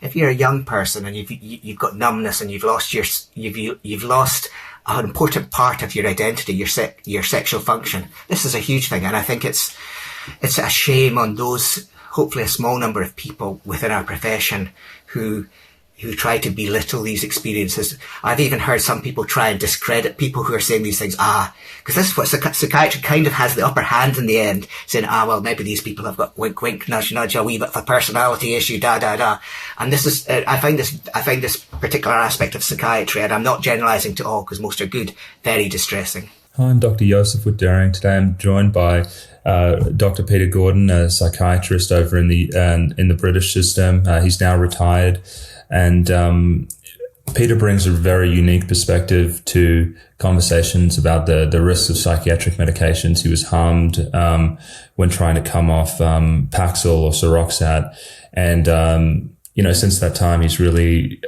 if you're a young person and you've got numbness and you've lost an important part of your identity, your sexual function, this is a huge thing. And I think it's a shame on those, hopefully a small number of people within our profession who try to belittle these experiences. I've even heard some people try and discredit people who are saying these things. Because this is what psychiatry kind of has the upper hand in the end, saying, well, maybe these people have got wink, wink, nudge, nudge, a wee bit of a personality issue, da, da, da. And this is, I find this particular aspect of psychiatry, and I'm not generalizing to all because most are good, very distressing. Hi, I'm Dr. Joseph Wood-Daring. Today I'm joined by Dr. Peter Gordon, a psychiatrist over in the British system. He's now retired. And Peter brings a very unique perspective to conversations about the risks of psychiatric medications. He was harmed when trying to come off Paxil or Seroxat. And, since that time, he's really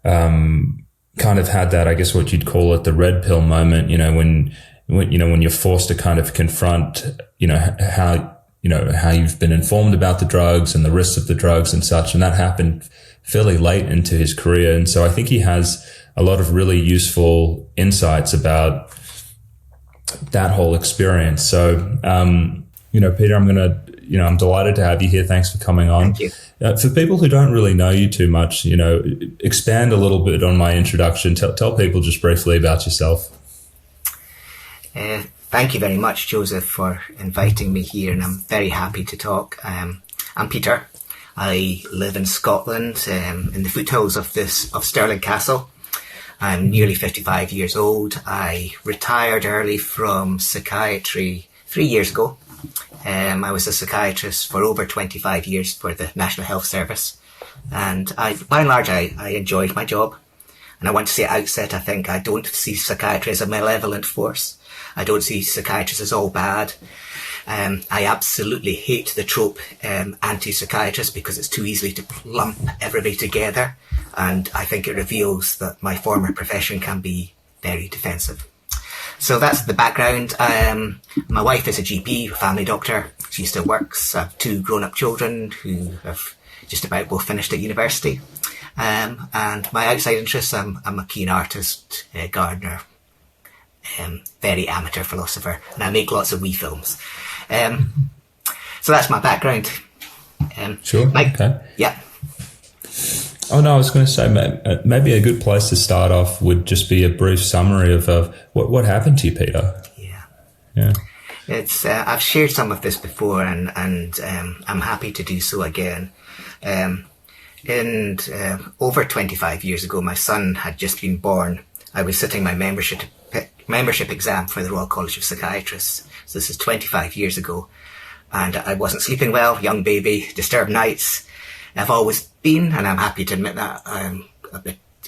kind of had that, I guess what you'd call it, the red pill moment, when you're forced to kind of confront, how you've been informed about the drugs and the risks of the drugs and such. And that happened fairly late into his career. And so I think he has a lot of really useful insights about that whole experience. So, Peter, I'm delighted to have you here. Thanks for coming on. Thank you. For people who don't really know you too much, expand a little bit on my introduction. Tell people just briefly about yourself. Thank you very much, Joseph, for inviting me here, and I'm very happy to talk. I'm Peter. I live in Scotland, in the foothills of Stirling Castle. I'm nearly 55 years old. I retired early from psychiatry 3 years ago. I was a psychiatrist for over 25 years for the National Health Service. And by and large, I enjoyed my job. And I want to say at the outset, I think I don't see psychiatry as a malevolent force. I don't see psychiatrists as all bad. I absolutely hate the trope anti-psychiatrist because it's too easily to lump everybody together. And I think it reveals that my former profession can be very defensive. So that's the background. My wife is a GP, a family doctor. She still works. I have 2 grown-up children who have just about both finished at university. And my outside interests, I'm a keen artist, gardener, very amateur philosopher, and I make lots of wee films. So that's my background. Sure. Okay. Yeah. Oh, no, I was going to say maybe a good place to start off would just be a brief summary of what happened to you, Peter. Yeah. It's I've shared some of this before, and I'm happy to do so again. Over 25 years ago, my son had just been born. I was sitting my membership exam for the Royal College of Psychiatrists. So this is 25 years ago, and I wasn't sleeping well, young baby, disturbed nights. I've always been, and I'm happy to admit that I'm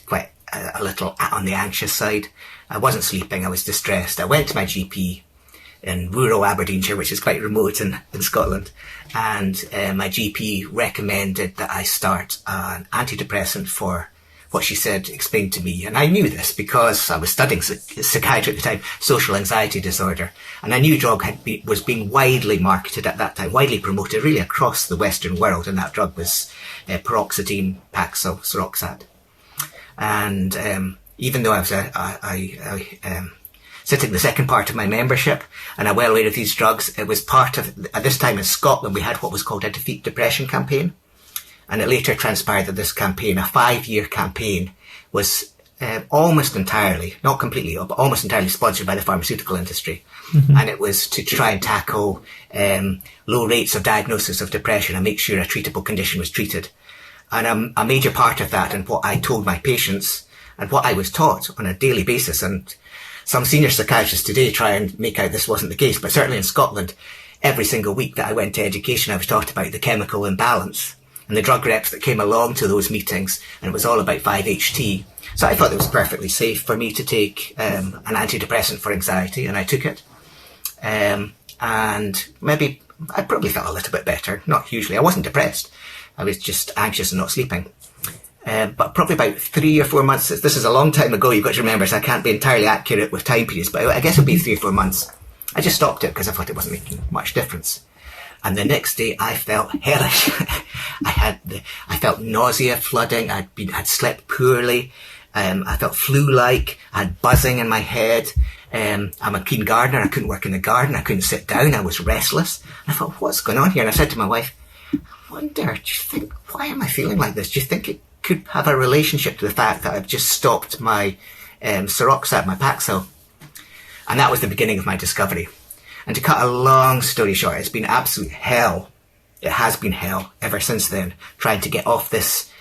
quite a little on the anxious side. I wasn't sleeping, I was distressed. I went to my GP in rural Aberdeenshire, which is quite remote in Scotland, and my GP recommended that I start an antidepressant for what she said, explained to me. And I knew this because I was studying psychiatry at the time, social anxiety disorder. And I knew the drug was being widely marketed at that time, widely promoted really across the Western world. And that drug was paroxetine, Paxil, Seroxat. And even though I was sitting the second part of my membership, and I'm well aware of these drugs, it was part of, at this time in Scotland, we had what was called a Defeat Depression campaign. And it later transpired that this campaign, a 5-year campaign, was almost entirely, not completely, but almost entirely sponsored by the pharmaceutical industry. Mm-hmm. And it was to try and tackle low rates of diagnosis of depression and make sure a treatable condition was treated. And a major part of that, and what I told my patients, and what I was taught on a daily basis, and some senior psychiatrists today try and make out this wasn't the case, but certainly in Scotland, every single week that I went to education, I was taught about the chemical imbalance. And the drug reps that came along to those meetings, and it was all about 5-HT. So I thought it was perfectly safe for me to take an antidepressant for anxiety, and I took it. And maybe I probably felt a little bit better, not hugely. I wasn't depressed. I was just anxious and not sleeping. But probably about 3 or 4 months, this is a long time ago, you've got to remember, so I can't be entirely accurate with time periods, but I guess it'll be 3 or 4 months. I just stopped it because I thought it wasn't making much difference. And the next day I felt hellish. I felt nausea flooding. I'd slept poorly. I felt flu-like. I had buzzing in my head. I'm a keen gardener. I couldn't work in the garden. I couldn't sit down. I was restless. And I thought, what's going on here? And I said to my wife, I wonder, do you think, why am I feeling like this? Do you think it could have a relationship to the fact that I've just stopped my Seroxat, my Paxil? And that was the beginning of my discovery. And to cut a long story short, it's been absolute hell. It has been hell ever since then, trying to get off this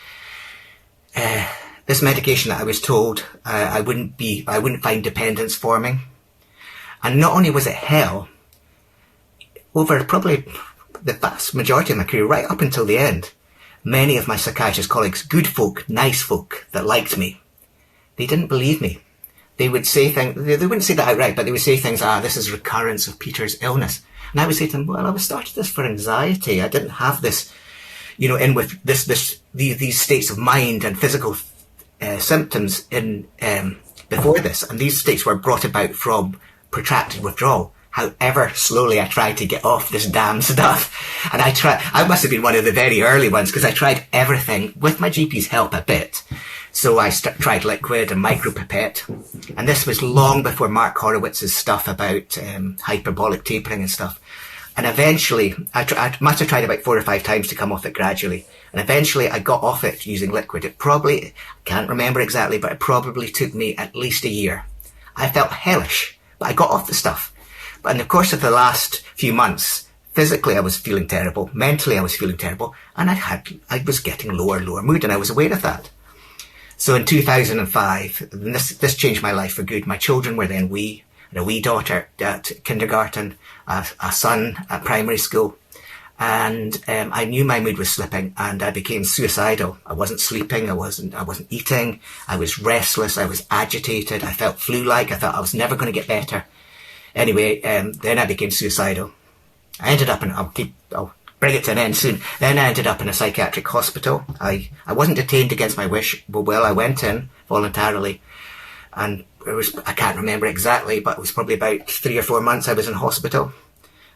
medication that I was told I wouldn't find dependence forming. And not only was it hell, over probably the vast majority of my career, right up until the end, many of my psychiatrist colleagues, good folk, nice folk that liked me, they didn't believe me. They would say things, they wouldn't say that outright, but they would say things, this is recurrence of Peter's illness. And I would say to them, well, I was started this for anxiety. I didn't have this, in with these states of mind and physical symptoms before this. And these states were brought about from protracted withdrawal. However slowly I tried to get off this damn stuff. And I must have been one of the very early ones, because I tried everything with my GP's help a bit. So I tried liquid and micropipette. And this was long before Mark Horowitz's stuff about hyperbolic tapering and stuff. And eventually, I must have tried about 4 or 5 times to come off it gradually. And eventually I got off it using liquid. It probably, I can't remember exactly, but it probably took me at least a year. I felt hellish, but I got off the stuff. But in the course of the last few months, physically I was feeling terrible. Mentally I was feeling terrible. And I was getting lower and lower mood, and I was aware of that. So in 2005, this changed my life for good. My children were then wee. I had a wee daughter at kindergarten, a son at primary school. And I knew my mood was slipping, and I became suicidal. I wasn't sleeping, I wasn't eating, I was restless, I was agitated, I felt flu-like, I felt I was never going to get better. Anyway, then I became suicidal. I ended up I'll bring it to an end soon. Then I ended up in a psychiatric hospital. I wasn't detained against my wish. Well, I went in voluntarily, and I can't remember exactly, but it was probably about 3 or 4 months I was in hospital.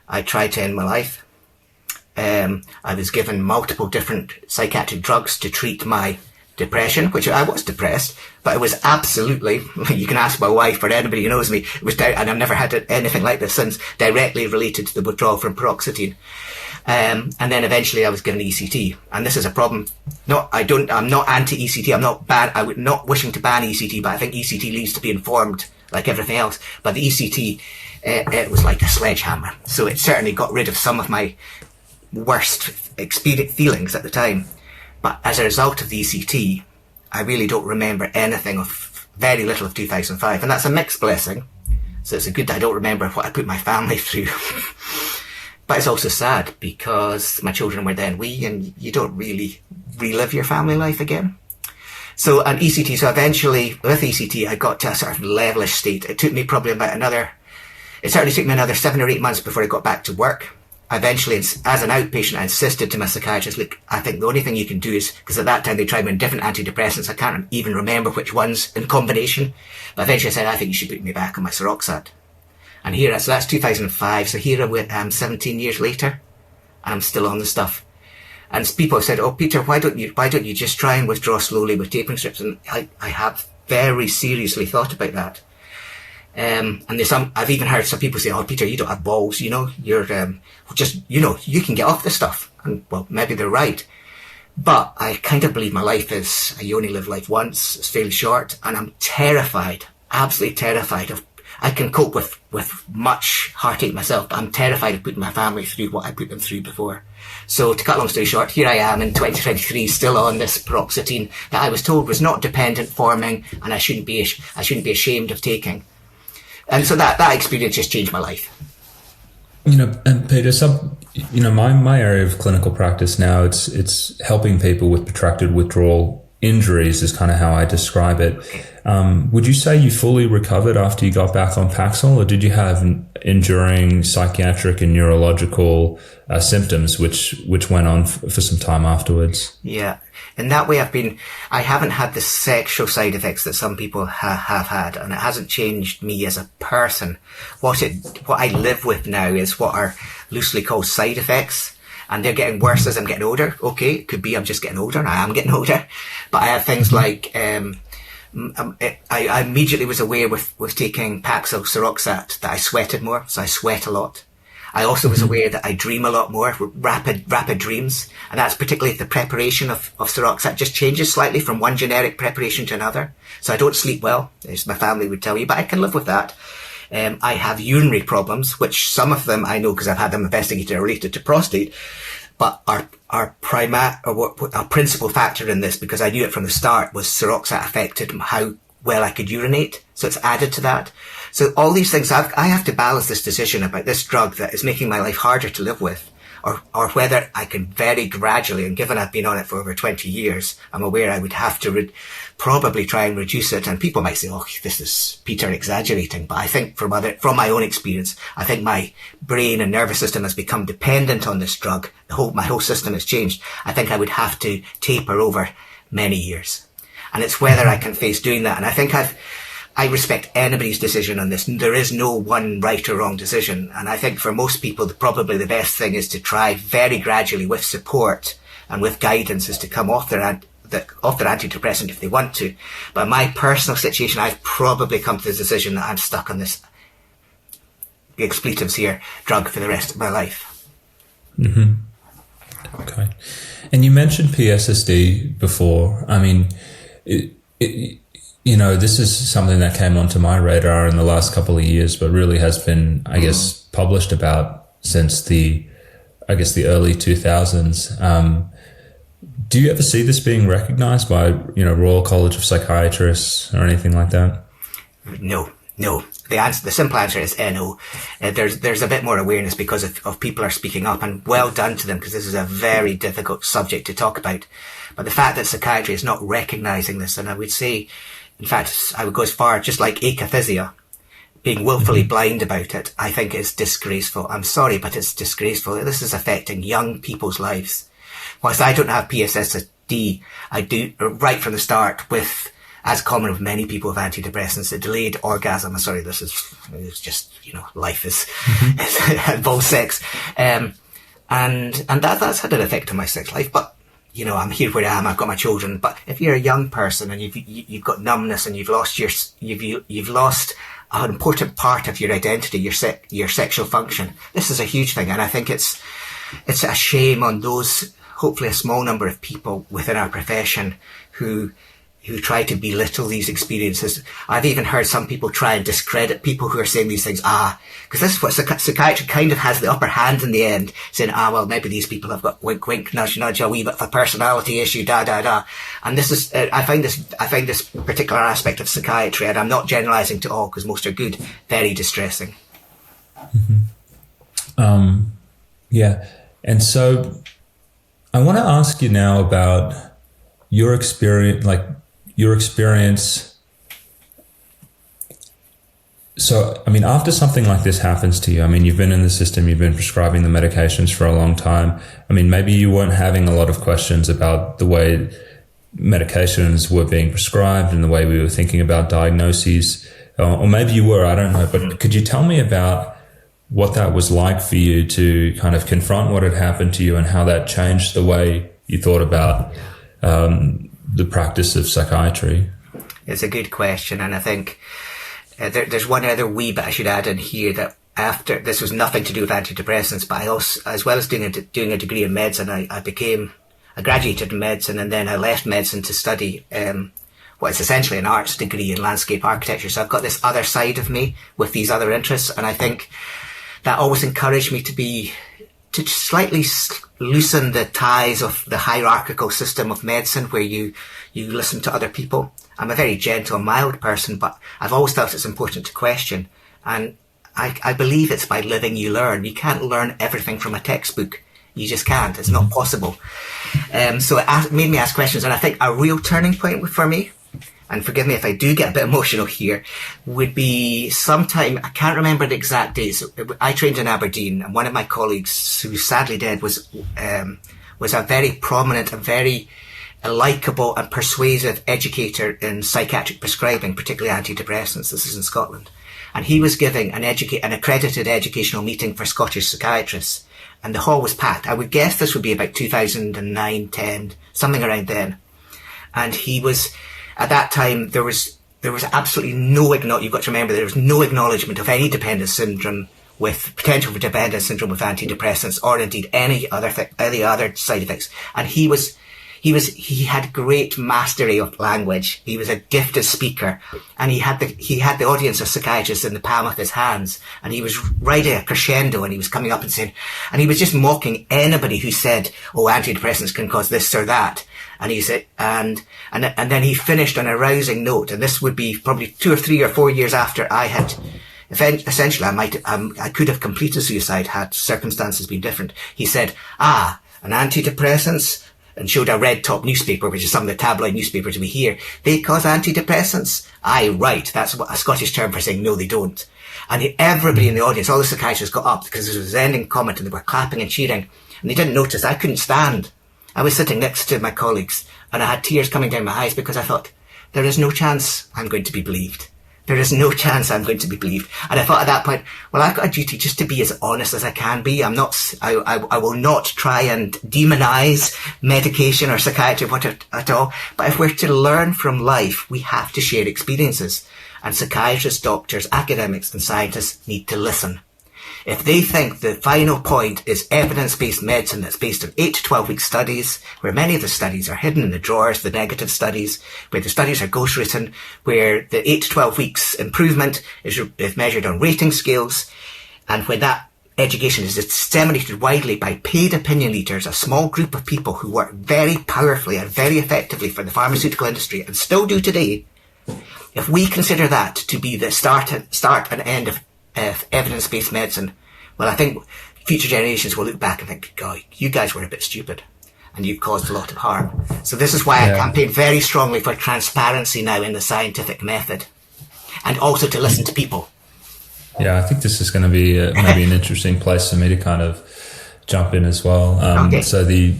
I tried to end my life. I was given multiple different psychiatric drugs to treat my depression, which I was depressed, but it was absolutely, you can ask my wife or anybody who knows me, it was and I've never had anything like this since, directly related to the withdrawal from paroxetine. And then eventually I was given ECT, and this is a problem. I'm not anti-ECT. I'm not wishing to ban ECT, but I think ECT needs to be informed like everything else. But the ECT, it was like a sledgehammer. So it certainly got rid of some of my worst feelings at the time. But as a result of the ECT, I really don't remember very little of 2005. And that's a mixed blessing. So it's a good that I don't remember what I put my family through. But it's also sad, because my children were then wee, and you don't really relive your family life again. So eventually with ECT, I got to a sort of levelish state. It took me probably it certainly took me another 7 or 8 months before I got back to work. Eventually, as an outpatient, I insisted to my psychiatrist, look, I think the only thing you can do is, because at that time they tried me on different antidepressants, I can't even remember which ones in combination, but eventually I said, I think you should put me back on my Seroxat. And so that's 2005, so here I am 17 years later, and I'm still on the stuff. And people have said, oh Peter, why don't you just try and withdraw slowly with tapering strips? And I have very seriously thought about that. And I've even heard some people say, oh Peter, you don't have balls, you're you can get off this stuff. And well, maybe they're right. But I kind of believe my life you only live life once, it's fairly short, and I'm terrified, absolutely terrified I can cope with much heartache myself, but I'm terrified of putting my family through what I put them through before. So to cut a long story short, here I am in 2023, still on this paroxetine that I was told was not dependent forming, and I shouldn't be ashamed of taking. And so that experience just changed my life. And Peter, my area of clinical practice now, it's helping people with protracted withdrawal injuries is kind of how I describe it. Would you say you fully recovered after you got back on Paxil, or did you have enduring psychiatric and neurological symptoms which went on for some time afterwards? Yeah. in that way, I haven't had the sexual side effects that some people have had, and it hasn't changed me as a person. What I live with now is what are loosely called side effects, and they're getting worse as I'm getting older. Okay, it could be I'm just getting older, and I am getting older, but I have things like, I immediately was aware with taking Paxil Seroxat that I sweated more, so I sweat a lot. I also was aware that I dream a lot more, rapid dreams, and that's particularly if the preparation of Seroxat just changes slightly from one generic preparation to another. So I don't sleep well, as my family would tell you, but I can live with that. I have urinary problems, which some of them I know because I've had them investigated are related to prostate, but our principal factor in this, because I knew it from the start, was Seroxat affected how well I could urinate. So it's added to that. So all these things, I have to balance this decision about this drug that is making my life harder to live with, or whether I can very gradually, and given I've been on it for over 20 years, I'm aware I would have to probably try and reduce it. And people might say, oh, this is Peter exaggerating. But I think from my own experience, I think my brain and nervous system has become dependent on this drug. My whole system has changed. I think I would have to taper over many years. And it's whether I can face doing that. And I think I respect anybody's decision on this. There is no one right or wrong decision. And I think for most people, probably the best thing is to try very gradually with support and with guidance is to come off their antidepressant if they want to. But in my personal situation, I've probably come to the decision that I'm stuck on this, the expletives here, drug for the rest of my life. Mm-hmm. Okay. And you mentioned PSSD before. I mean, this is something that came onto my radar in the last couple of years, but really has been, I guess, published about since the early 2000s. Do you ever see this being recognized by, Royal College of Psychiatrists or anything like that? No. The simple answer is no. There's a bit more awareness because of people are speaking up, and well done to them, because this is a very difficult subject to talk about. But the fact that psychiatry is not recognizing this, and I would say, in fact, I would go as far, just like akathisia, being willfully blind about it, I think is disgraceful. I'm sorry, but it's disgraceful. This is affecting young people's lives. Whilst I don't have PSSD, I do, right from the start, with, as common with many people with antidepressants, a delayed orgasm. I'm sorry, it's just, life is, involves sex. And that's had an effect on my sex life, but I'm here where I am. I've got my children. But if you're a young person and you've got numbness and you've lost an important part of your identity, your sexual function, this is a huge thing. And I think it's a shame on those, hopefully a small number of people within our profession who try to belittle these experiences. I've even heard some people try and discredit people who are saying these things. Because this is what psychiatry kind of has the upper hand in the end, saying, well, maybe these people have got wink, wink, nudge, nudge, a wee bit of a personality issue, da, da, da. And this is, I find this particular aspect of psychiatry, and I'm not generalizing to all because most are good, very distressing. Mm-hmm. Yeah. And so I want to ask you now about your experience. So, I mean, after something like this happens to you, I mean, you've been in the system, you've been prescribing the medications for a long time. I mean, maybe you weren't having a lot of questions about the way medications were being prescribed and the way we were thinking about diagnoses, or maybe you were, I don't know. But could you tell me about what that was like for you to kind of confront what had happened to you and how that changed the way you thought about the practice of psychiatry? It's a good question, and I think there's one other wee bit I should add in here, that after this was nothing to do with antidepressants, but I also, as well as doing a degree in medicine, I graduated in medicine, and then I left medicine to study what is essentially an arts degree in landscape architecture. So I've got this other side of me with these other interests, and I think that always encouraged me to slightly loosen the ties of the hierarchical system of medicine where you listen to other people. I'm a very gentle, mild person, but I've always felt it's important to question. And I believe it's by living you learn. You can't learn everything from a textbook. You just can't. It's not possible. So it made me ask questions. And I think a real turning point for me, and forgive me if I do get a bit emotional here, would be sometime, I can't remember the exact date. So I trained in Aberdeen, and one of my colleagues, who's sadly dead, was a very prominent and very a likeable and persuasive educator in psychiatric prescribing, particularly antidepressants. This is in Scotland. And he was giving an accredited educational meeting for Scottish psychiatrists. And the hall was packed. I would guess this would be about 2009, 10, something around then. And he was, at that time, there was absolutely no, you've got to remember, there was no acknowledgement of any dependence syndrome with potential for dependence syndrome with antidepressants, or indeed any other side effects. And he had great mastery of language. He was a gifted speaker, and he had the audience of psychiatrists in the palm of his hands, and he was riding a crescendo, and he was coming up and saying, and he was just mocking anybody who said, oh, antidepressants can cause this or that. And he said, and then he finished on a rousing note, and this would be probably 2 or 3 or 4 years after I had, essentially I could have completed suicide had circumstances been different. He said, an antidepressants, and showed a red top newspaper, which is some of the tabloid newspapers we hear, they cause antidepressants. Aye, right. That's what a Scottish term for saying no, they don't. And everybody in the audience, all the psychiatrists got up because this was his ending comment, and they were clapping and cheering. And they didn't notice I couldn't stand. I was sitting next to my colleagues, and I had tears coming down my eyes because I thought, there is no chance I'm going to be believed. There is no chance I'm going to be believed. And I thought at that point, well, I've got a duty just to be as honest as I can be. I will not try and demonize medication or psychiatry at all. But if we're to learn from life, we have to share experiences. And psychiatrists, doctors, academics, and scientists need to listen. If they think the final point is evidence-based medicine that's based on 8 to 12-week studies, where many of the studies are hidden in the drawers, the negative studies, where the studies are ghost-written, where the 8 to 12 weeks improvement is measured on rating scales, and when that education is disseminated widely by paid opinion leaders, a small group of people who work very powerfully and very effectively for the pharmaceutical industry, and still do today, if we consider that to be the start and end of evidence-based medicine, well, I think future generations will look back and think, God, you guys were a bit stupid and you've caused a lot of harm. So this is why I campaign very strongly for transparency now in the scientific method, and also to listen to people. Yeah, I think this is going to be maybe an interesting place for me to kind of jump in as well. Okay. So the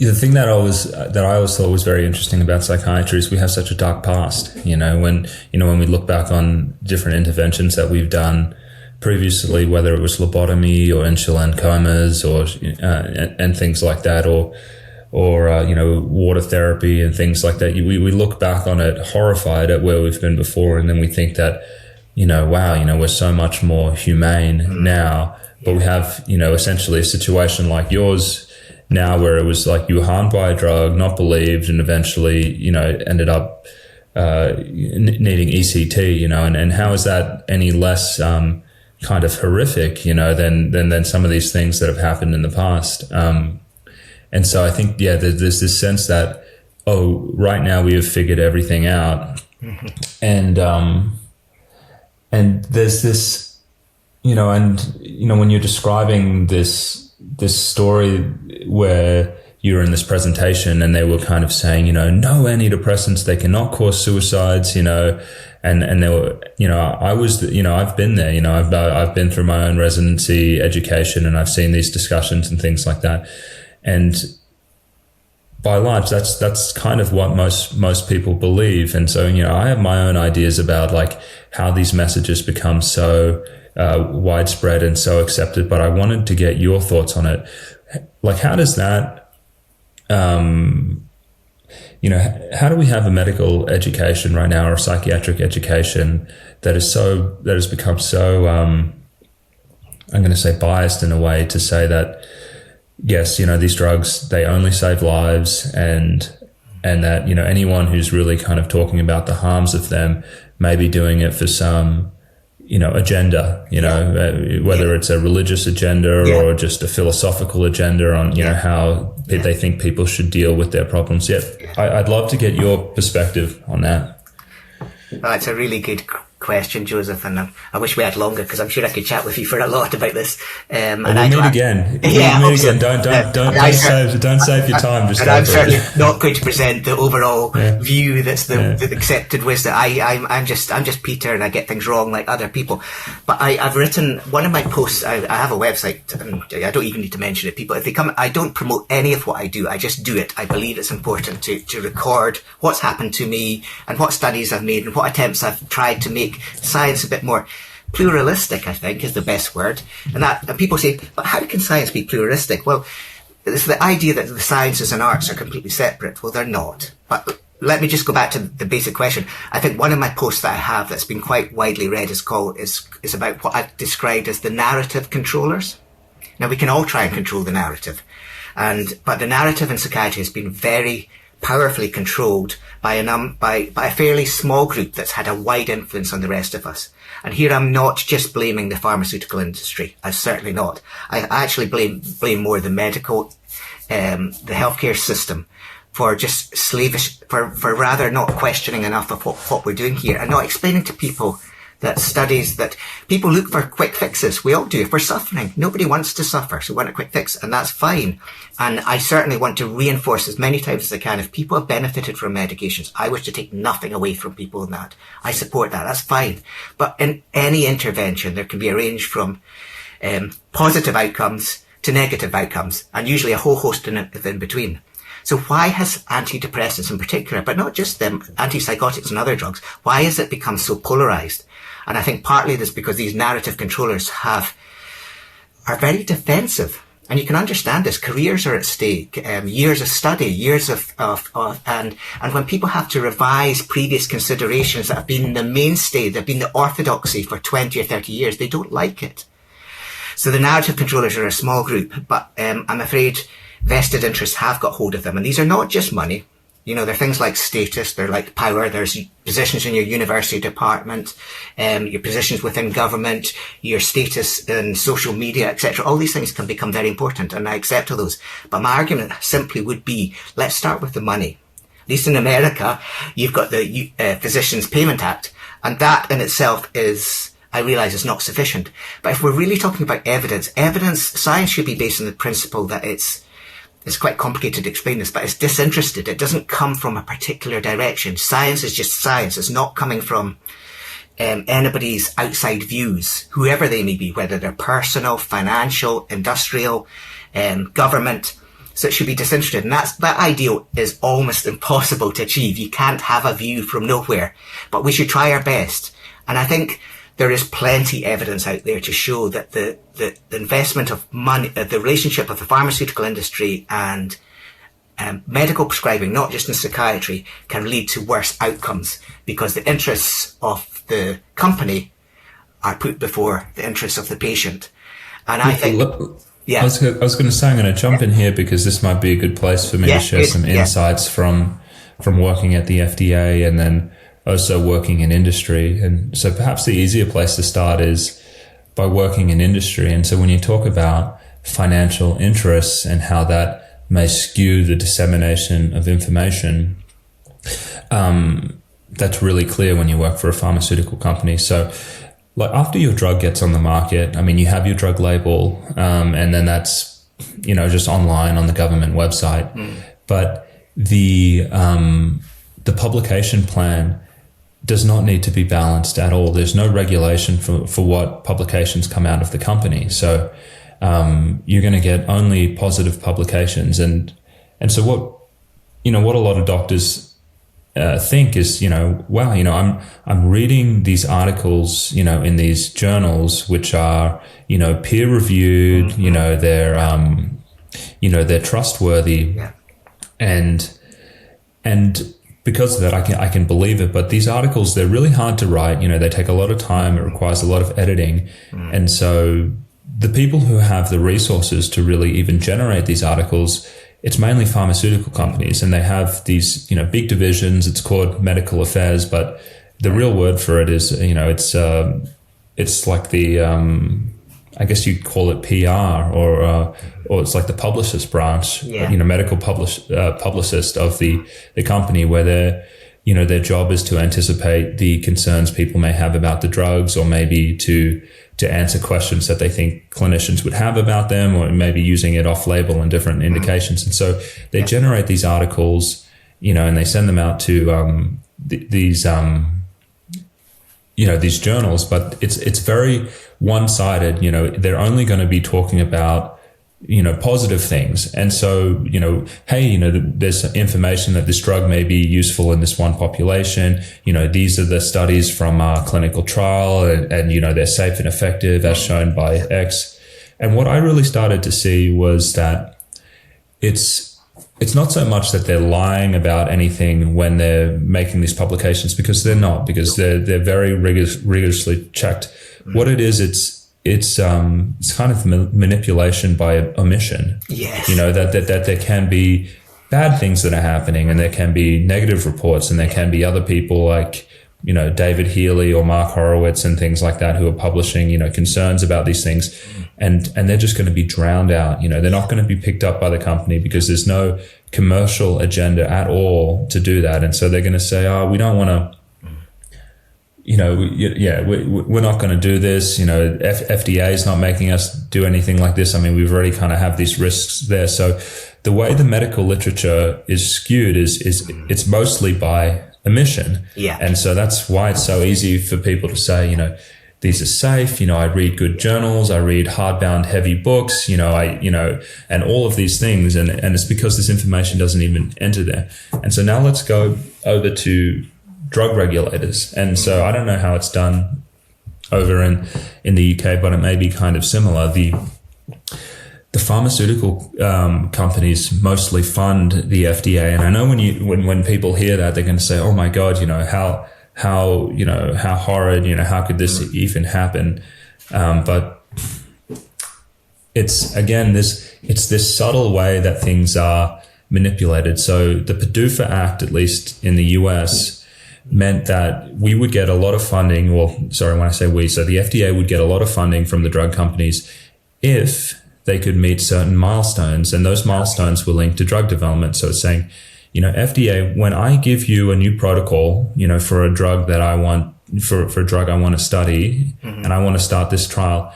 thing that I always thought was very interesting about psychiatry is we have such a dark past. When we look back on different interventions that we've done previously, whether it was lobotomy or insulin comas or and things like that, or water therapy and things like that. We look back on it horrified at where we've been before, and then we think that wow, we're so much more humane now. But we have essentially a situation like yours now, where it was like you were harmed by a drug, not believed, and eventually, ended up needing ECT, and how is that any less kind of horrific, than some of these things that have happened in the past? And so I think, there's this sense that, right now we have figured everything out, and there's this, when you're describing this story where you were in this presentation and they were kind of saying, no antidepressants, they cannot cause suicides, and they were, I was, I've been there, I've been through my own residency education, and I've seen these discussions and things like that. And by and large, that's kind of what most people believe. And so, I have my own ideas about like how these messages become so widespread and so accepted, but I wanted to get your thoughts on it. Like, how does that, how do we have a medical education right now, or a psychiatric education that has become so, I'm going to say biased in a way to say that, yes, these drugs, they only save lives, and that, anyone who's really kind of talking about the harms of them may be doing it for some, agenda, whether it's a religious agenda or just a philosophical agenda on, how they think people should deal with their problems. I'd love to get your perspective on that. Well, it's a really good question, Joseph, and I wish we had longer because I'm sure I could chat with you for a lot about this. And we'll meet again. Yeah, we'll meet again. Don't save your time. Just and I'm certainly not going to present the overall view that's the accepted wisdom. I'm just Peter, and I get things wrong like other people. But I've written one of my posts. I have a website, and I don't even need to mention it. People, if they come, I don't promote any of what I do. I just do it. I believe it's important to record what's happened to me and what studies I've made and what attempts I've tried to make science a bit more pluralistic, I think, is the best word. And people say, but how can science be pluralistic? Well, it's the idea that the sciences and arts are completely separate. Well, they're not. But let me just go back to the basic question. I think one of my posts that I have that's been quite widely read is about what I've described as the narrative controllers. Now, we can all try and control the narrative, but the narrative in psychiatry has been very powerfully controlled by a fairly small group that's had a wide influence on the rest of us. And here I'm not just blaming the pharmaceutical industry. I'm certainly not. I actually blame more the medical, the healthcare system for just slavish, for rather not questioning enough of what we're doing here and not explaining to people that studies that people look for quick fixes. We all do. If we're suffering, nobody wants to suffer, so we want a quick fix, and that's fine. And I certainly want to reinforce as many times as I can. If people have benefited from medications, I wish to take nothing away from people in that. I support that. That's fine. But in any intervention, there can be a range from positive outcomes to negative outcomes, and usually a whole host in between. So why has antidepressants in particular, but not just them, antipsychotics and other drugs, why has it become so polarized? And I think partly this because these narrative controllers are very defensive. And you can understand this. Careers are at stake, years of study, years and when people have to revise previous considerations that have been the mainstay, they've been the orthodoxy for 20 or 30 years, they don't like it. So the narrative controllers are a small group, but I'm afraid vested interests have got hold of them. And these are not just money. You know, they're things like status, they're like power, there's positions in your university department, your positions within government, your status in social media, etc. All these things can become very important, and I accept all those. But my argument simply would be, let's start with the money. At least in America, you've got the Physicians Payment Act, and that in itself is, I realise, is not sufficient. But if we're really talking about evidence, science should be based on the principle that it's quite complicated to explain this, but it's disinterested. It doesn't come from a particular direction. Science is just science. It's not coming from anybody's outside views, whoever they may be, whether they're personal, financial, industrial, government. So it should be disinterested. And that ideal is almost impossible to achieve. You can't have a view from nowhere, but we should try our best. And I think there is plenty evidence out there to show that the investment of money, the relationship of the pharmaceutical industry and medical prescribing, not just in psychiatry, can lead to worse outcomes because the interests of the company are put before the interests of the patient. And I think, I was going to say, I'm going to jump in here because this might be a good place for me to share some insights from working at the FDA and then also working in industry. And so perhaps the easier place to start is by working in industry. And so when you talk about financial interests and how that may skew the dissemination of information, that's really clear when you work for a pharmaceutical company. So like after your drug gets on the market, I mean, you have your drug label, and then that's, just online on the government website. But the publication plan does not need to be balanced at all. There's no regulation for what publications come out of the company. So you're going to get only positive publications. And so what a lot of doctors think is, wow, I'm reading these articles, in these journals, which are, peer reviewed, they're trustworthy. Yeah. And because of that, I can believe it. But these articles, they're really hard to write. They take a lot of time. It requires a lot of editing. And so the people who have the resources to really even generate these articles, it's mainly pharmaceutical companies, and they have these, big divisions. It's called medical affairs, but the real word for it is, it's like the, I guess you'd call it PR, or it's like the publicist branch, medical publicist of the company, where their job is to anticipate the concerns people may have about the drugs, or maybe to answer questions that they think clinicians would have about them, or maybe using it off label in different indications. And so they generate these articles, and they send them out to these journals, but it's very one-sided. They're only going to be talking about positive things. And so, hey, there's information that this drug may be useful in this one population. These are the studies from our clinical trial, and they're safe and effective as shown by X. And what I really started to see was that it's not so much that they're lying about anything when they're making these publications, because they're not, because they're very rigorously checked. What it is, it's kind of manipulation by omission. Yes. That there can be bad things that are happening, and there can be negative reports, and there can be other people like, David Healy or Mark Horowitz and things like that who are publishing, concerns about these things, and they're just going to be drowned out. They're not going to be picked up by the company because there's no commercial agenda at all to do that. And so they're going to say, oh, we don't want to, we're not going to do this. FDA is not making us do anything like this. I mean, we've already kind of have these risks there. So the way the medical literature is skewed is it's mostly by omission. Yeah. And so that's why it's so easy for people to say, these are safe. I read good journals. I read hardbound heavy books, and all of these things. And it's because this information doesn't even enter there. And so now let's go over to drug regulators. And so I don't know how it's done over in the UK, but it may be kind of similar. The pharmaceutical companies mostly fund the FDA, and I know when people hear that, they're going to say, "Oh my God, how horrid, how could this even happen?" But it's this subtle way that things are manipulated. So the PDUFA Act, at least in the US, meant that we would get a lot of funding. Well, sorry, when I say we, so the FDA would get a lot of funding from the drug companies if they could meet certain milestones, and those milestones were linked to drug development. So it's saying, FDA, when I give you a new protocol, for a drug that I want, for a drug I want to study, and I want to start this trial,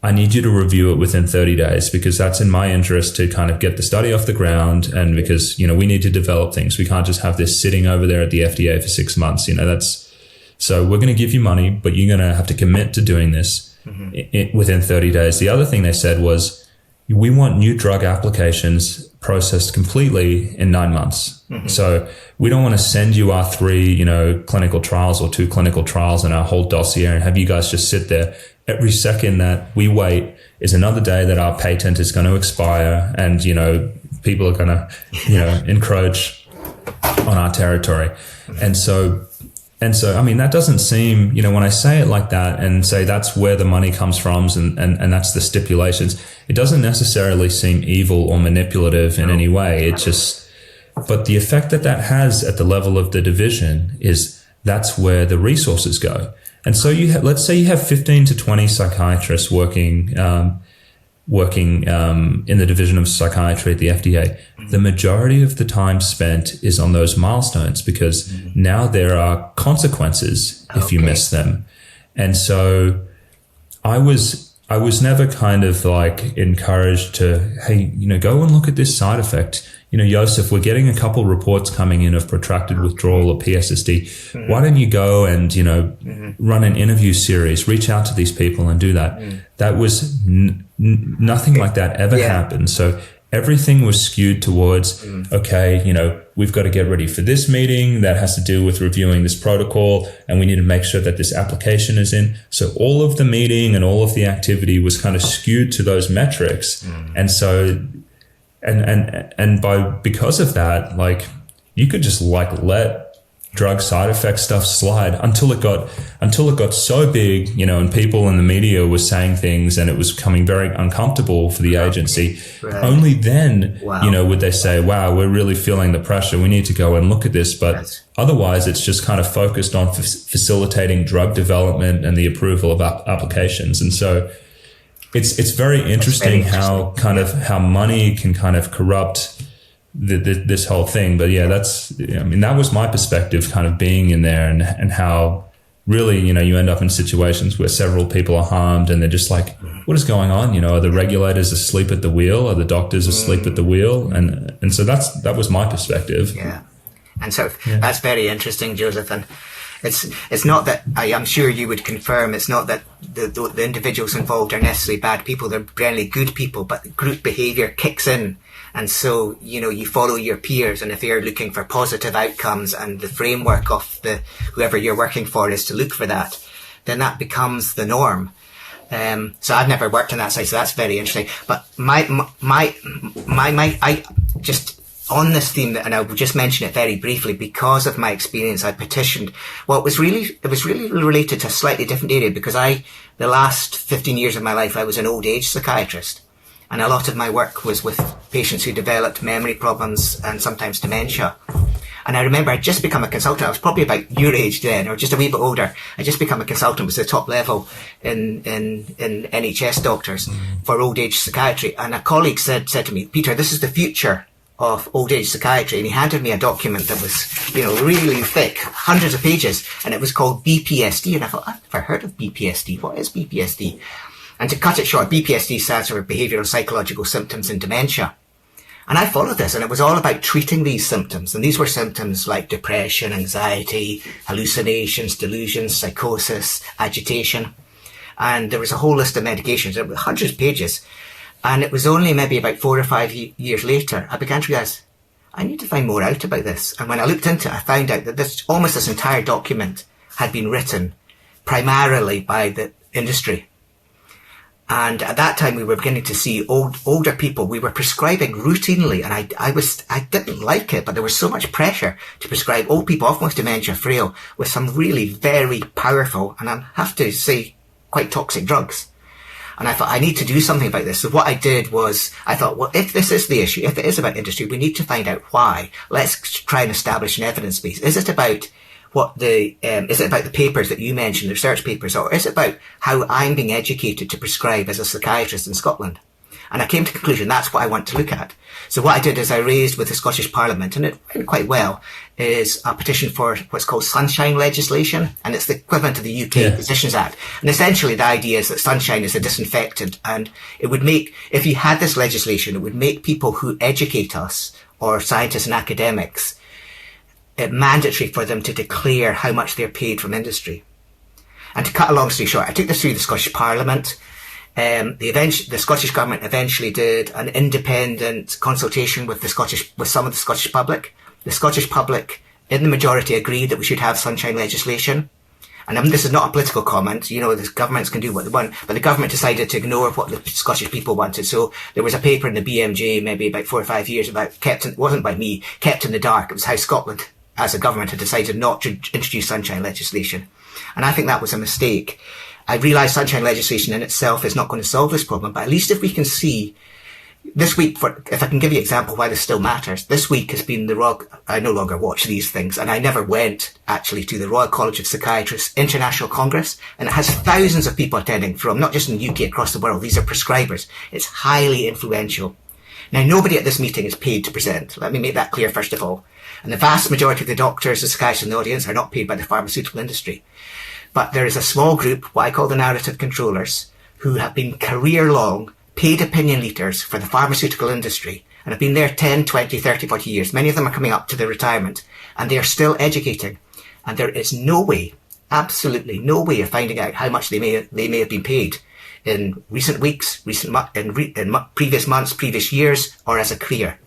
I need you to review it within 30 days, because that's in my interest to kind of get the study off the ground. And because, we need to develop things. We can't just have this sitting over there at the FDA for 6 months. So we're going to give you money, but you're going to have to commit to doing this within 30 days. The other thing they said was, we want new drug applications processed completely in 9 months. So we don't want to send you our 3, clinical trials or 2 clinical trials and our whole dossier and have you guys just sit there. Every second that we wait is another day that our patent is going to expire, and, people are going to, encroach on our territory. And so, I mean, that doesn't seem, when I say it like that and say that's where the money comes from and that's the stipulations, it doesn't necessarily seem evil or manipulative in any way. But the effect that has at the level of the division is that's where the resources go. And so let's say you have 15 to 20 psychiatrists working in the division of psychiatry at the FDA. The majority of the time spent is on those milestones, because now there are consequences if you miss them. And so I was never kind of like encouraged to, hey, go and look at this side effect. Joseph, we're getting a couple reports coming in of protracted withdrawal or PSSD. Why don't you go and, run an interview series, reach out to these people and do that? That was nothing like that ever happened. So everything was skewed towards, okay, we've got to get ready for this meeting that has to do with reviewing this protocol, and we need to make sure that this application is in. So all of the meeting and all of the activity was kind of skewed to those metrics. And so, because of that, like, you could just like let drug side effect stuff slide until it got so big, and people in the media were saying things and it was becoming very uncomfortable for the agency. Right. Only then, would they say, wow, we're really feeling the pressure. We need to go and look at this. But otherwise, it's just kind of focused on facilitating drug development and the approval of applications. And so it's very interesting how money can kind of corrupt this whole thing. But yeah, that was my perspective, kind of being in there, and how really, you end up in situations where several people are harmed, and they're just like, what is going on? Are the regulators asleep at the wheel? Are the doctors asleep at the wheel? And so that was my perspective. Yeah. And so that's very interesting, Joseph. And it's not that, I'm sure you would confirm, it's not that the individuals involved are necessarily bad people. They're generally good people, but group behavior kicks in. And so, you follow your peers, and if they're looking for positive outcomes and the framework of whoever you're working for is to look for that, then that becomes the norm. So I've never worked on that side, so that's very interesting. But I just, on this theme, and I will just mention it very briefly, because of my experience, I petitioned. Well, it was really related to a slightly different area, because the last 15 years of my life, I was an old age psychiatrist. And a lot of my work was with patients who developed memory problems and sometimes dementia. And I remember I'd just become a consultant. I was probably about your age then, or just a wee bit older. I just become a consultant, was the top level in NHS doctors for old age psychiatry. And a colleague said to me, Peter, this is the future of old age psychiatry. And he handed me a document that was, really thick, hundreds of pages. And it was called BPSD. And I thought, I've never heard of BPSD. What is BPSD? And to cut it short, BPSD stands for Behavioural Psychological Symptoms in Dementia. And I followed this, and it was all about treating these symptoms. And these were symptoms like depression, anxiety, hallucinations, delusions, psychosis, agitation. And there was a whole list of medications, there were hundreds of pages. And it was only maybe about 4 or 5 years later, I began to realise, I need to find more out about this. And when I looked into it, I found out that this entire document had been written primarily by the industry. And at that time, we were beginning to see older people. We were prescribing routinely, and I didn't like it, but there was so much pressure to prescribe old people, often with dementia, frail, with some really very powerful, and I have to say, quite toxic drugs. And I thought, I need to do something about this. So what I did was, I thought, well, if this is the issue, if it is about industry, we need to find out why. Let's try and establish an evidence base. Is it about is it about the papers that you mentioned, the research papers, or is it about how I'm being educated to prescribe as a psychiatrist in Scotland? And I came to the conclusion that's what I want to look at. So what I did is I raised with the Scottish Parliament, and it went quite well, is a petition for what's called sunshine legislation, and it's the equivalent of the UK Physicians Act. And essentially the idea is that sunshine is a disinfectant, and it would make, if you had this legislation, it would make people who educate us, or scientists and academics, mandatory for them to declare how much they're paid from industry. And to cut a long story short, I took this through the Scottish Parliament. The Scottish Government eventually did an independent consultation with some of the Scottish public. The Scottish public, in the majority, agreed that we should have sunshine legislation. And this is not a political comment. The governments can do what they want, but the government decided to ignore what the Scottish people wanted. So there was a paper in the BMJ, maybe about 4 or 5 years, it wasn't by me, kept in the dark. It was how Scotland, as a government, had decided not to introduce sunshine legislation. And I think that was a mistake. I realise sunshine legislation in itself is not going to solve this problem, but at least if we can see, this week, if I can give you an example why this still matters, this week has been I no longer watch these things, and I never went actually to the Royal College of Psychiatrists International Congress, and it has thousands of people attending from not just in the UK, across the world. These are prescribers. It's highly influential. Now, nobody at this meeting is paid to present. Let me make that clear first of all. And the vast majority of the doctors and psychiatrists in the audience are not paid by the pharmaceutical industry. But there is a small group, what I call the narrative controllers, who have been career-long paid opinion leaders for the pharmaceutical industry and have been there 10, 20, 30, 40 years. Many of them are coming up to their retirement, and they are still educating. And there is no way, absolutely no way of finding out how much they may have been paid in recent weeks, previous months, previous years, or as a career.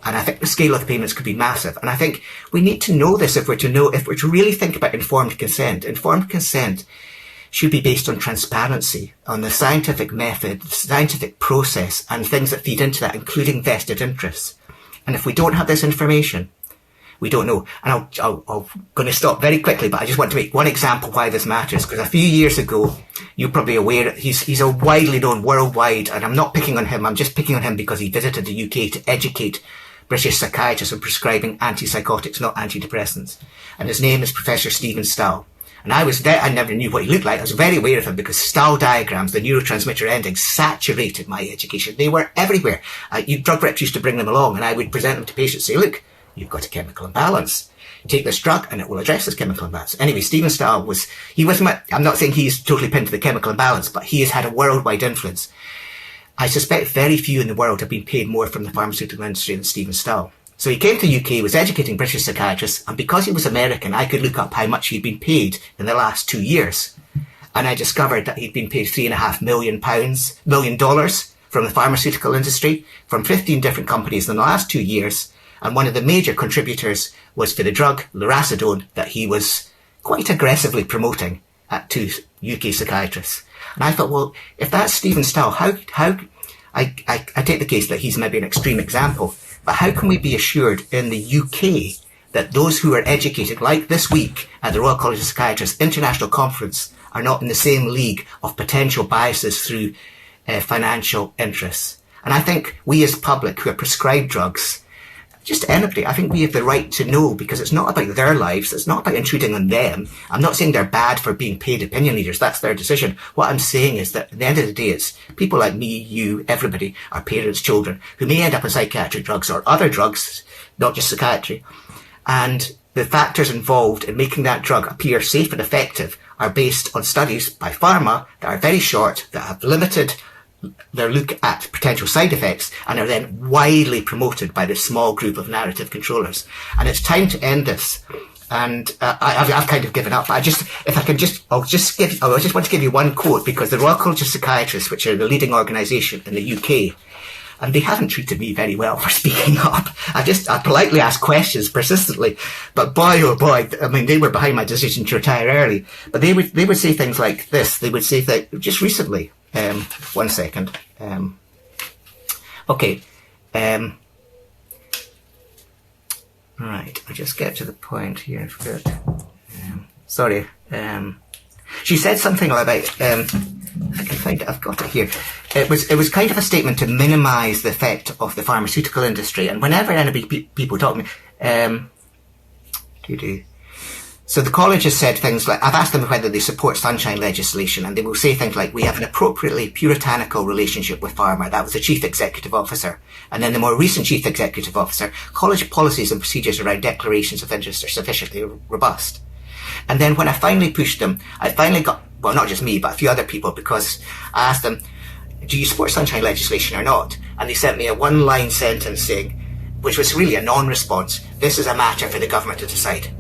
And I think the scale of the payments could be massive. And I think we need to know this if we're to really think about informed consent. Informed consent should be based on transparency, on the scientific method, the scientific process, and things that feed into that, including vested interests. And if we don't have this information, we don't know. And I'm going to stop very quickly, but I just want to make one example why this matters. Because a few years ago, you're probably aware, he's a widely known worldwide, and I'm not picking on him, I'm just picking on him because he visited the UK to educate British psychiatrists on prescribing antipsychotics, not antidepressants. And his name is Professor Stephen Stahl. And I never knew what he looked like. I was very aware of him because Stahl diagrams, the neurotransmitter endings, saturated my education. They were everywhere. Drug reps used to bring them along, and I would present them to patients, say, look, you've got a chemical imbalance. Take this drug and it will address this chemical imbalance. Anyway, Stephen Stahl I'm not saying he's totally pinned to the chemical imbalance, but he has had a worldwide influence. I suspect very few in the world have been paid more from the pharmaceutical industry than Stephen Stahl. So he came to the UK, was educating British psychiatrists, and because he was American, I could look up how much he'd been paid in the last 2 years. And I discovered that he'd been paid $3.5 million from the pharmaceutical industry, from 15 different companies in the last 2 years. And one of the major contributors was for the drug lurasidone that he was quite aggressively promoting to UK psychiatrists. And I thought, well, if that's Stephen Stahl, I take the case that he's maybe an extreme example, but how can we be assured in the UK that those who are educated, like this week at the Royal College of Psychiatrists International Conference, are not in the same league of potential biases through financial interests? And I think we as public who are prescribed drugs, just anybody, I think we have the right to know, because it's not about their lives, it's not about intruding on them. I'm not saying they're bad for being paid opinion leaders, that's their decision. What I'm saying is that at the end of the day, it's people like me, you, everybody, our parents, children, who may end up on psychiatric drugs or other drugs, not just psychiatry. And the factors involved in making that drug appear safe and effective are based on studies by pharma that are very short, that have limited their look at potential side effects, and are then widely promoted by this small group of narrative controllers. And it's time to end this. And I've kind of given up. But I just want to give you one quote, because the Royal College of Psychiatrists, which are the leading organisation in the UK, and they haven't treated me very well for speaking up. I politely ask questions persistently, but boy, oh boy, I mean, they were behind my decision to retire early. But they would say things like this. They would say that just recently. One second. Okay. Right. I'll just get to the point here. I forgot. Sorry. She said something about, I can find it, I've got it here. It was kind of a statement to minimise the effect of the pharmaceutical industry. And whenever people talk to me, so the college has said things like, I've asked them whether they support sunshine legislation, and they will say things like, we have an appropriately puritanical relationship with pharma. That was the chief executive officer. And then the more recent chief executive officer, college policies and procedures around declarations of interest are sufficiently robust. And then when I finally pushed them, I finally got, well, not just me, but a few other people, because I asked them, do you support sunshine legislation or not? And they sent me a one-line sentence saying, which was really a non-response, this is a matter for the government to decide.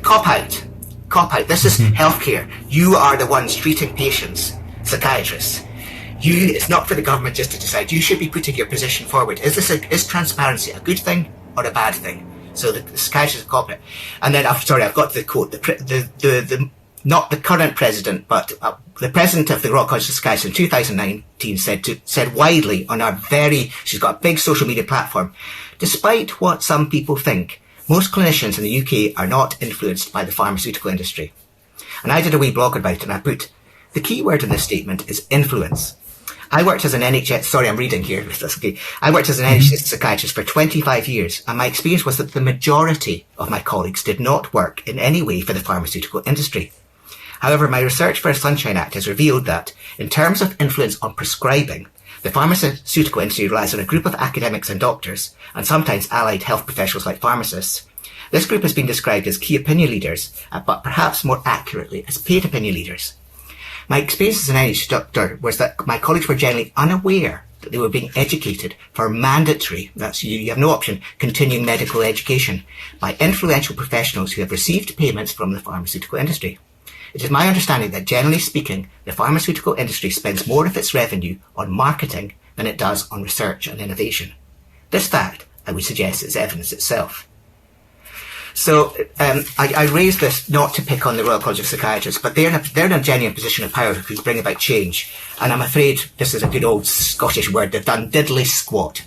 Cop out. This is healthcare. You are the ones treating patients, psychiatrists. It's not for the government just to decide. You should be putting your position forward. Is transparency a good thing or a bad thing? So the psychiatrists cop it. And then, I've got the quote. Not the current president, but the president of the Royal College of Psychiatrists in 2019 said widely on she's got a big social media platform, despite what some people think, most clinicians in the UK are not influenced by the pharmaceutical industry. And I did a wee blog about it, and I put, the key word in this statement is influence. I worked as an NHS, I'm reading here, that's okay. I worked as an NHS psychiatrist for 25 years, and my experience was that the majority of my colleagues did not work in any way for the pharmaceutical industry. However, my research for a Sunshine Act has revealed that, in terms of influence on prescribing, the pharmaceutical industry relies on a group of academics and doctors, and sometimes allied health professionals like pharmacists. This group has been described as key opinion leaders, but perhaps more accurately as paid opinion leaders. My experience as an NHS doctor was that my colleagues were generally unaware that they were being educated for mandatory, that's you have no option, continuing medical education by influential professionals who have received payments from the pharmaceutical industry. It is my understanding that, generally speaking, the pharmaceutical industry spends more of its revenue on marketing than it does on research and innovation. This fact, I would suggest, is evidence itself. So I raised this not to pick on the Royal College of Psychiatrists, but they're in a genuine position of power who bring about change. And I'm afraid this is a good old Scottish word. They've done diddly squat.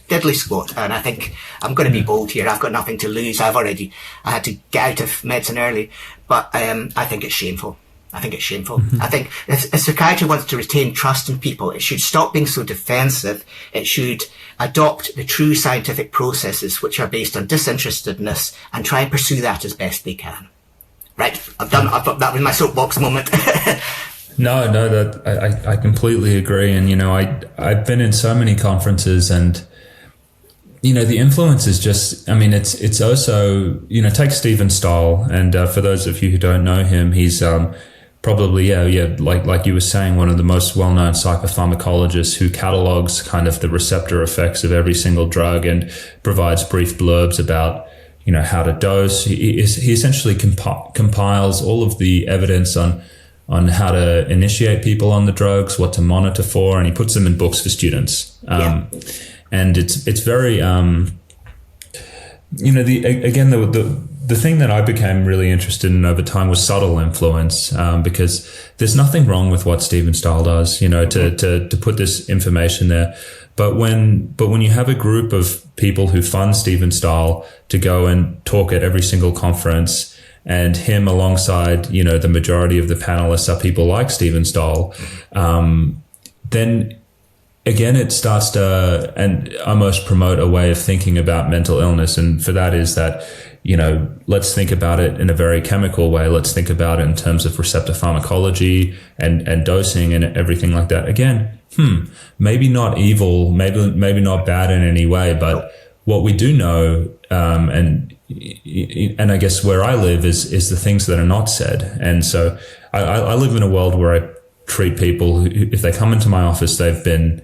And I think I'm going to be bold here. I've got nothing to lose. I had to get out of medicine early, but I think it's shameful. I think if psychiatry wants to retain trust in people, it should stop being so defensive. It should adopt the true scientific processes which are based on disinterestedness and try and pursue that as best they can. Right, that was my soapbox moment. No, that I completely agree. And, I've been in so many conferences, and, the influence is just, it's also, take Stephen Stahl. And for those of you who don't know him, he's probably, like you were saying, one of the most well-known psychopharmacologists who catalogs kind of the receptor effects of every single drug and provides brief blurbs about, how to dose. He essentially compiles all of the evidence on how to initiate people on the drugs, what to monitor for, and he puts them in books for students. And it's very, the thing that I became really interested in over time was subtle influence, because there's nothing wrong with what Stephen Stahl does, to put this information there. But when you have a group of people who fund Stephen Stahl to go and talk at every single conference, and him alongside, the majority of the panelists are people like Stephen Stahl, then again, it starts to and almost promote a way of thinking about mental illness. And for that is that, let's think about it in a very chemical way. Let's think about it in terms of receptor pharmacology and dosing and everything like that. Again, maybe not evil, maybe not bad in any way, but what we do know, and I guess where I live is the things that are not said. And so I live in a world where I treat people who, if they come into my office, they've been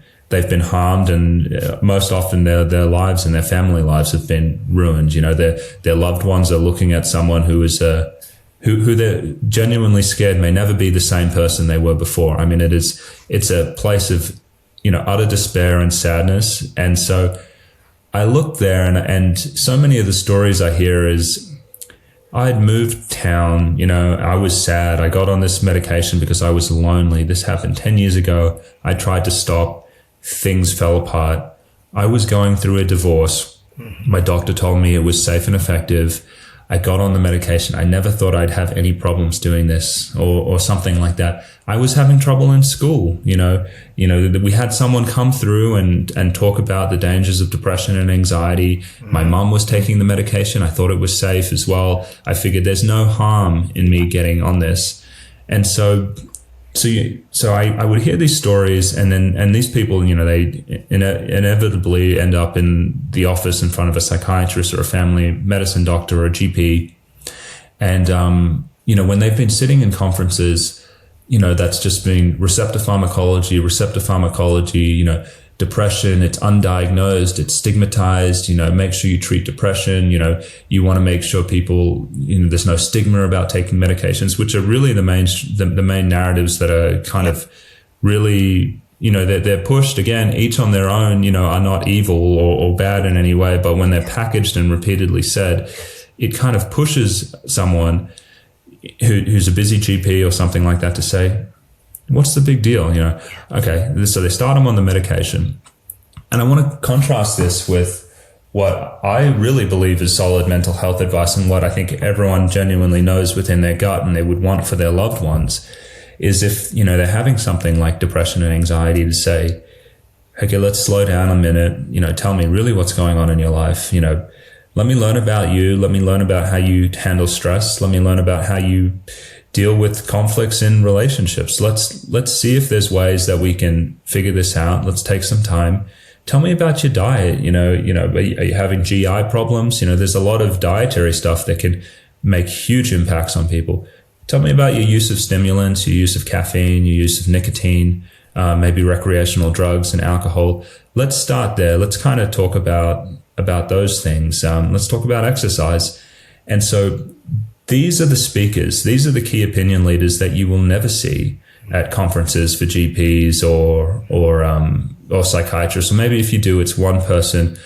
harmed, and most often their lives and their family lives have been ruined. Their loved ones are looking at someone who is who they're genuinely scared may never be the same person they were before. It's a place of, utter despair and sadness. And so I look there, and so many of the stories I hear is, I'd moved town, I was sad. I got on this medication because I was lonely. This happened 10 years ago. I tried to stop. Things fell apart. I was going through a divorce. My doctor told me it was safe and effective. I got on the medication. I never thought I'd have any problems doing this or something like that. I was having trouble in school. We had someone come through and talk about the dangers of depression and anxiety. My mom was taking the medication. I thought it was safe as well. I figured there's no harm in me getting on this. And so I would hear these stories, and these people, they inevitably end up in the office in front of a psychiatrist or a family medicine doctor or a GP. And, when they've been sitting in conferences, that's just been receptor pharmacology, depression, it's undiagnosed, it's stigmatized, make sure you treat depression, you want to make sure people, there's no stigma about taking medications, which are really the main narratives that are kind of really, they're pushed, again, each on their own, are not evil or bad in any way, but when they're packaged and repeatedly said, it kind of pushes someone who's a busy GP or something like that to say, what's the big deal? Okay. So they start them on the medication. And I want to contrast this with what I really believe is solid mental health advice, and what I think everyone genuinely knows within their gut and they would want for their loved ones, is if, they're having something like depression and anxiety, to say, okay, let's slow down a minute, tell me really what's going on in your life. Let me learn about you. Let me learn about how you handle stress. Let me learn about how you deal with conflicts in relationships. Let's see if there's ways that we can figure this out. Let's take some time. Tell me about your diet. Are you having GI problems? There's a lot of dietary stuff that can make huge impacts on people. Tell me about your use of stimulants, your use of caffeine, your use of nicotine, maybe recreational drugs and alcohol. Let's start there. Let's kind of talk about those things. Let's talk about exercise. And so these are the speakers. These are the key opinion leaders that you will never see at conferences for GPs or psychiatrists. Or maybe if you do, it's one person,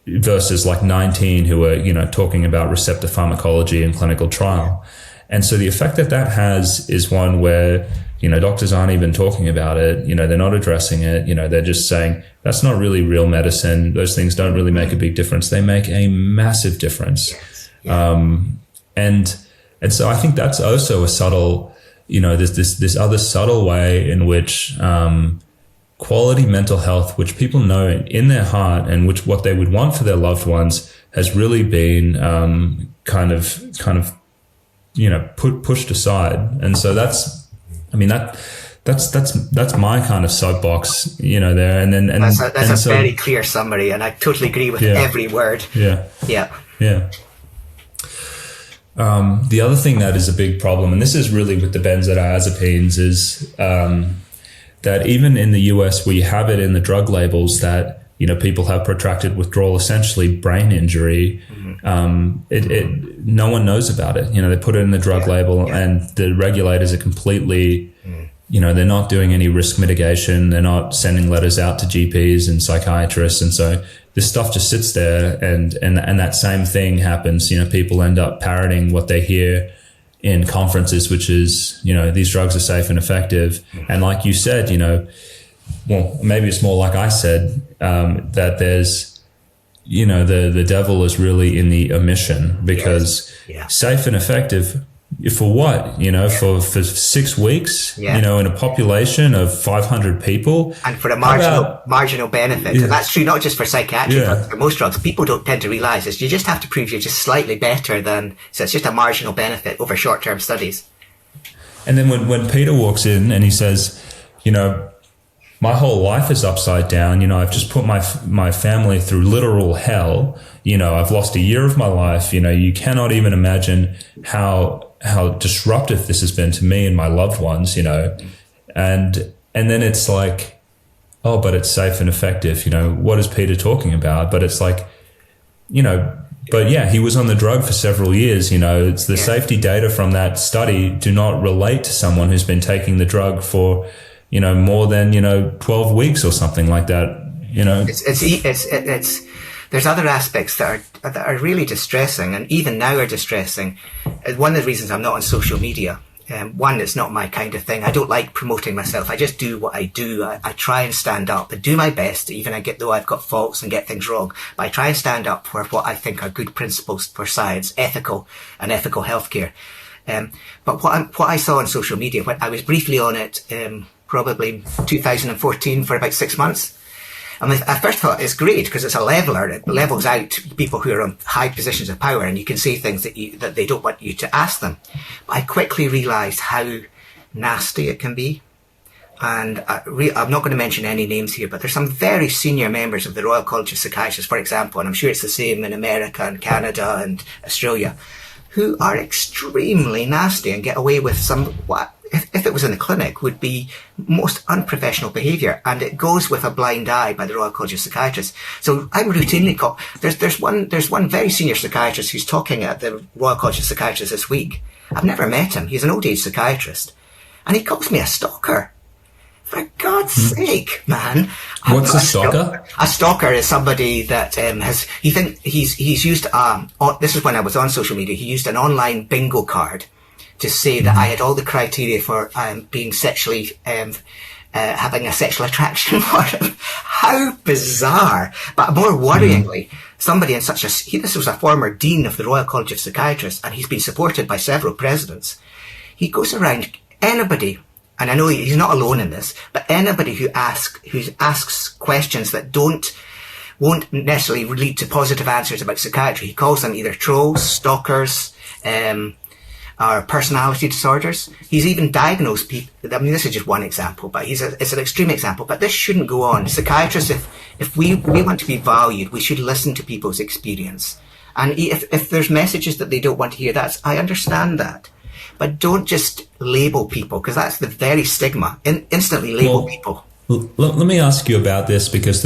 versus like 19 who are, talking about receptor pharmacology and clinical trial. And so the effect that has is one where, doctors aren't even talking about it. They're not addressing it. They're just saying that's not really real medicine. Those things don't really make a big difference. They make a massive difference. And so I think that's also a subtle, there's this other subtle way in which, quality mental health, which people know in their heart and what they would want for their loved ones, has really been, kind of, pushed aside. And so that's my kind of soapbox, there. And then, that's a very clear summary, and I totally agree with every word. Yeah. Yeah. Yeah. The other thing that is a big problem, and this is really with the benzodiazepines, is that even in the US, we have it in the drug labels that, people have protracted withdrawal, essentially brain injury. No one knows about it. They put it in the drug label, and the regulators are completely, they're not doing any risk mitigation. They're not sending letters out to GPs and psychiatrists. And so this stuff just sits there, and that same thing happens. People end up parroting what they hear in conferences, which is, these drugs are safe and effective. And like you said, well, maybe it's more like I said, that there's, the devil is really in the omission, because safe and effective for what? For 6 weeks, in a population of 500 people. And for a marginal benefit. And that's true not just for psychiatric, but for most drugs. People don't tend to realize this. You just have to prove you're just slightly better than, so it's just a marginal benefit over short-term studies. And then when Peter walks in and he says, my whole life is upside down. I've just put my family through literal hell. I've lost a year of my life. You cannot even imagine how disruptive this has been to me and my loved ones, and then it's like, oh, but it's safe and effective. What is Peter talking about? But it's like, but yeah, he was on the drug for several years. It's the safety data from that study do not relate to someone who's been taking the drug for, more than, 12 weeks or something like that, It's there's other aspects that are really distressing, and even now are distressing. One of the reasons I'm not on social media, one, it's not my kind of thing. I don't like promoting myself. I just do what I do. I try and stand up and do my best, even though I've got faults and get things wrong. But I try and stand up for what I think are good principles for science, ethical healthcare. But what I saw on social media, when I was briefly on it, probably 2014 for about 6 months. And I first thought it's great because it's a leveler. It levels out people who are in high positions of power, and you can say things that they don't want you to ask them. But I quickly realised how nasty it can be. And I'm not going to mention any names here, but there's some very senior members of the Royal College of Psychiatrists, for example, and I'm sure it's the same in America and Canada and Australia, who are extremely nasty and get away with some, what, if it was in the clinic, would be most unprofessional behaviour, and it goes with a blind eye by the Royal College of Psychiatrists. So I'm routinely called. There's one very senior psychiatrist who's talking at the Royal College of Psychiatrists this week. I've never met him. He's an old age psychiatrist, and he calls me a stalker. For God's sake, man! What's a stalker? A stalker is somebody that he's used. This is when I was on social media. He used an online bingo card to say that I had all the criteria for being sexually, having a sexual attraction for him. How bizarre! But more worryingly, somebody in this was a former dean of the Royal College of Psychiatrists, and he's been supported by several presidents. He goes around anybody, and I know he's not alone in this, but anybody who asks questions that won't necessarily lead to positive answers about psychiatry, he calls them either trolls, stalkers, or personality disorders. He's even diagnosed people. I mean, this is just one example, but it's an extreme example, but this shouldn't go on. Psychiatrists, if we want to be valued, we should listen to people's experience. And if there's messages that they don't want to hear, I understand that. But don't just label people, because that's the very stigma. Instantly label people. Let me ask you about this, because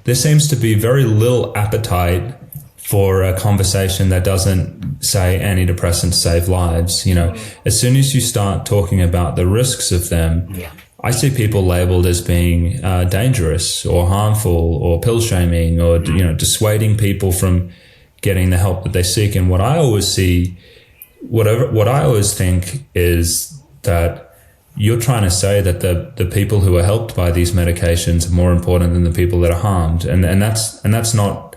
there seems to be very little appetite for a conversation that doesn't say antidepressants save lives. As soon as you start talking about the risks of them, I see people labeled as being dangerous or harmful or pill shaming or dissuading people from getting the help that they seek. And what I always think is that you're trying to say that the people who are helped by these medications are more important than the people that are harmed, and that's not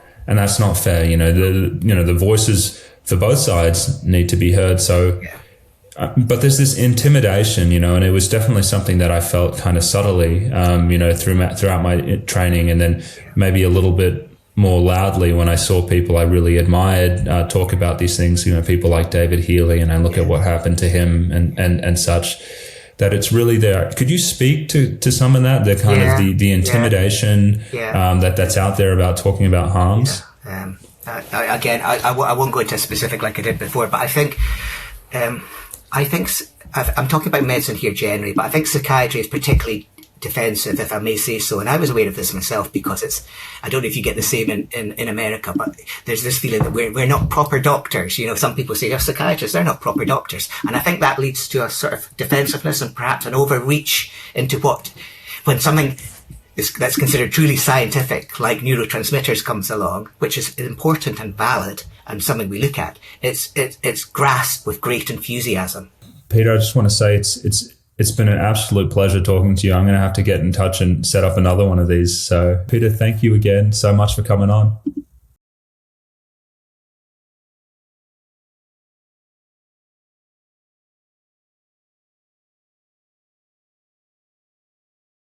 fair. The voices for both sides need to be heard. So, but there's this intimidation, and it was definitely something that I felt kind of subtly, throughout my training, and then maybe a little bit more loudly when I saw people I really admired talk about these things, people like David Healy, and I look at what happened to him and such, that it's really there. Could you speak to some of that, the kind of the intimidation that's out there about talking about harms? I won't go into specific like I did before, but I think I'm talking about medicine here generally, but I think psychiatry is particularly defensive, if I may say so. And I was aware of this myself, because I don't know if you get the same in America, but there's this feeling that we're not proper doctors. Some people say, you're psychiatrists, they're not proper doctors. And I think that leads to a sort of defensiveness and perhaps an overreach into when something that's considered truly scientific, like neurotransmitters, comes along, which is important and valid and something we look at, it's grasped with great enthusiasm. Peter, I just want to say it's been an absolute pleasure talking to you. I'm going to have to get in touch and set up another one of these. So, Peter, thank you again so much for coming on.